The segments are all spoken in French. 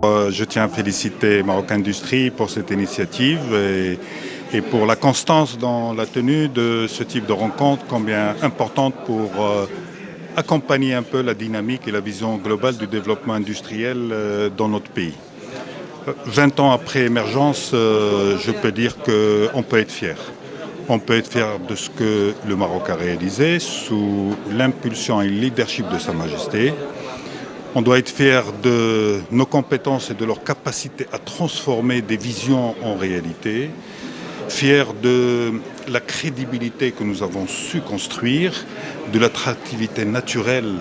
Je tiens à féliciter Maroc Industrie pour cette initiative et pour la constance dans la tenue de ce type de rencontre, combien importante pour accompagner un peu la dynamique et la vision globale du développement industriel dans notre pays. 20 ans après émergence, je peux dire qu'on peut être fier. On peut être fier de ce que le Maroc a réalisé sous l'impulsion et le leadership de Sa Majesté. On doit être fier de nos compétences et de leur capacité à transformer des visions en réalité. Fier de la crédibilité que nous avons su construire, de l'attractivité naturelle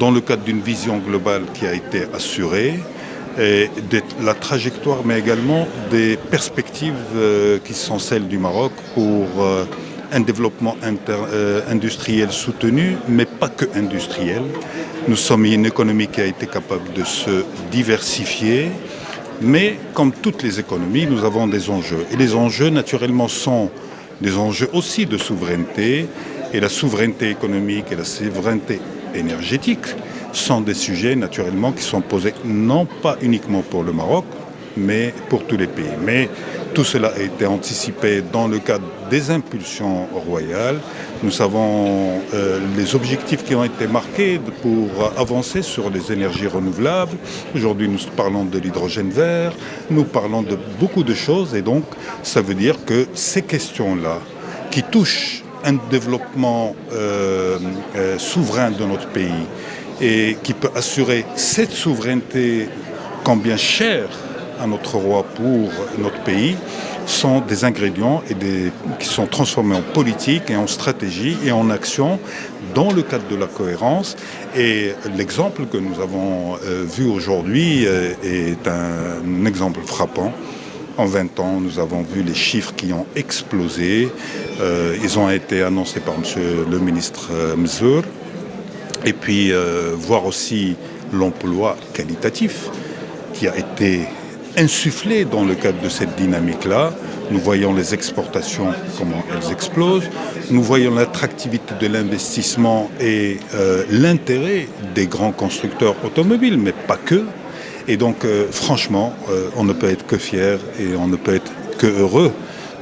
dans le cadre d'une vision globale qui a été assurée, et de la trajectoire, mais également des perspectives qui sont celles du Maroc pour un développement industriel soutenu, mais pas que industriel. Nous sommes une économie qui a été capable de se diversifier, mais comme toutes les économies, nous avons des enjeux. Et les enjeux, naturellement, sont des enjeux aussi de souveraineté. Et la souveraineté économique et la souveraineté énergétique sont des sujets, naturellement, qui sont posés non pas uniquement pour le Maroc, mais pour tous les pays. Mais tout cela a été anticipé dans le cadre des impulsions royales. Nous savons les objectifs qui ont été marqués pour avancer sur les énergies renouvelables. Aujourd'hui, nous parlons de l'hydrogène vert, nous parlons de beaucoup de choses. Et donc, ça veut dire que ces questions-là, qui touchent un développement souverain de notre pays et qui peut assurer cette souveraineté combien chère à notre roi pour notre pays, sont des ingrédients qui sont transformés en politique et en stratégie et en action dans le cadre de la cohérence. Et l'exemple que nous avons vu aujourd'hui est un exemple frappant. En 20 ans, nous avons vu les chiffres qui ont explosé. Ils ont été annoncés par monsieur le ministre Mzour. Et puis, voir aussi l'emploi qualitatif qui a été insufflé dans le cadre de cette dynamique-là. Nous voyons les exportations, comment elles explosent. Nous voyons l'attractivité de l'investissement et l'intérêt des grands constructeurs automobiles, mais pas que. Et donc, franchement, on ne peut être que fier et on ne peut être que heureux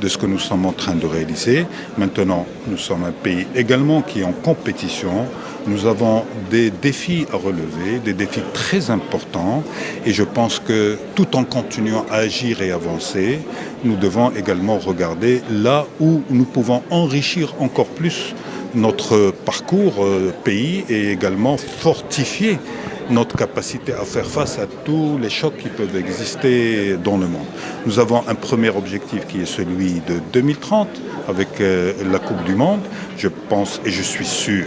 de ce que nous sommes en train de réaliser. Maintenant, nous sommes un pays également qui est en compétition. Nous avons des défis à relever, des défis très importants. Et je pense que tout en continuant à agir et avancer, nous devons également regarder là où nous pouvons enrichir encore plus notre parcours pays et également fortifier notre capacité à faire face à tous les chocs qui peuvent exister dans le monde. Nous avons un premier objectif qui est celui de 2030 avec la Coupe du Monde. Je pense et je suis sûr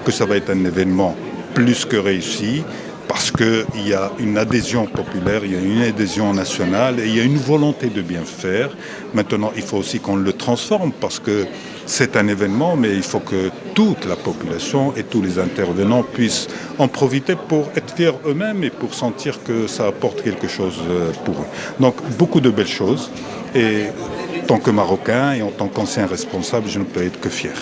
que ça va être un événement plus que réussi parce qu'il y a une adhésion populaire, il y a une adhésion nationale et il y a une volonté de bien faire. Maintenant, il faut aussi qu'on le transforme parce que c'est un événement, mais il faut que toute la population et tous les intervenants puissent en profiter pour être fiers eux-mêmes et pour sentir que ça apporte quelque chose pour eux. Donc, beaucoup de belles choses. Et en tant que Marocain et en tant qu'ancien responsable, je ne peux être que fier.